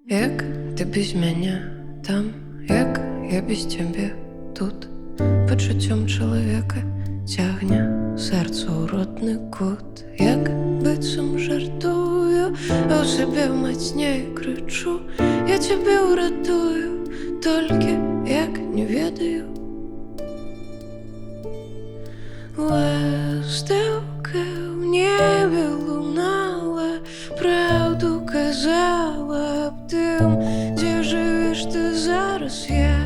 Як ти без мяне там, як я без цябе тут. Пачуццём чалавека цягне сэрца ў родны кут. Як быццам жартую, а ў сабе мацней крычу: я цябе ўратую, толькі як не ведаю. Ластаўка ў небе лунала, праўду казала аб тым, дзе жывеш ты зараз. Я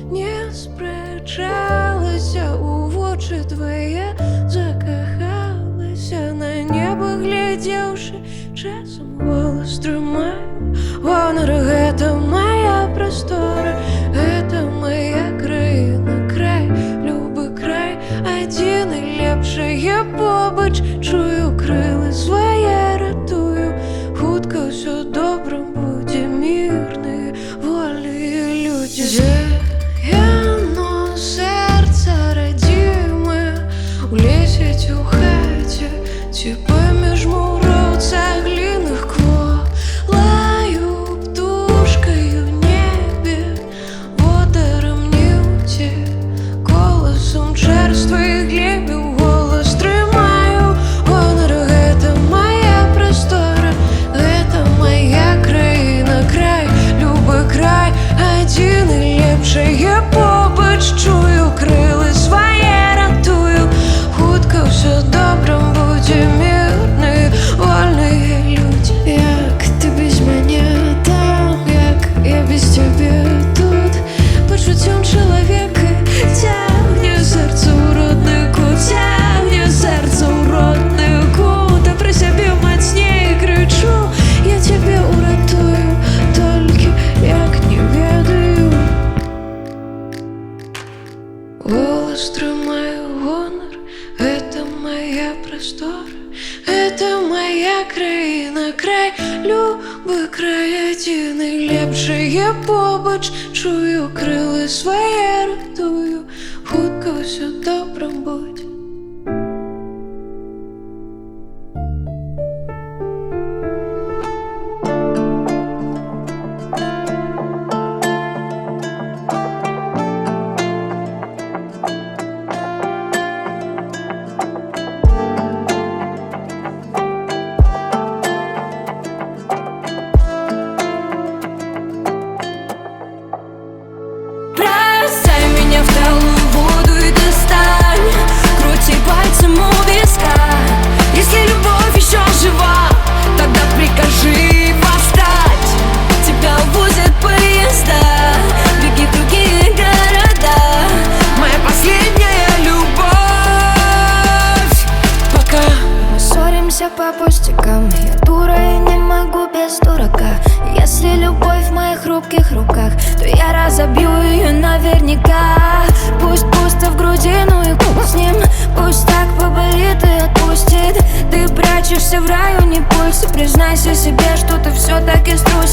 не спрачалася, у вочы твае закахалася, на неба глядзеўшы, часам голас трымаю. Гонар — гэта моя прастора, гэта моя краіна, край, любы край, адзін і лепшае побач. Чую крылы свае, ратую, хутка ўсё добра будзе, мірныя, вольныя людзі. Дзе яно, сэрца радзімае, у лесе ці ў хаце, ці паміж муроў цагліных кво. Лаю птушкаю небе, водарам нюце, коласам чэрствай глебе ў голас трымаю. Гонар — гэта моя прастора, гэта моя краіна, край, любы край, адзін і лепшае побач. Чую крылы свае, ратую, хутка ўсё добра будзе, мірныя, вольныя людзі. Як ты без мяне там, як я без цябе тут. Пачуццём чалавека цягне сэрца ў родны кут, цягне сэрца ў родны кут. А пра сябе мацней крычу: я цябе ўратую, толькі як не ведаю. Голас трымаю, гонар — гэта моя прастора, гэта моя краіна, край, любы край, адзін і лепшае побач. Чую крылы свае, ратую, хутка ўсё добра будзе. Бросай меня в талую воду и достань, крути пальцем у виска. Если любовь еще жива, тогда прикажи восстать. Тебя увозят поезда, беги в другие города. Моя последняя любовь. Пока мы ссоримся по пустякам, я дура и не могу без дурака. Если любовь в моих хрупких руках, то я разобью ее наверняка. Пусть пусто в груди, ну и хуй с ним. Пусть так поболит и отпустит. Ты прячешься в районе пульса, признайся себе, что ты все-таки струсил.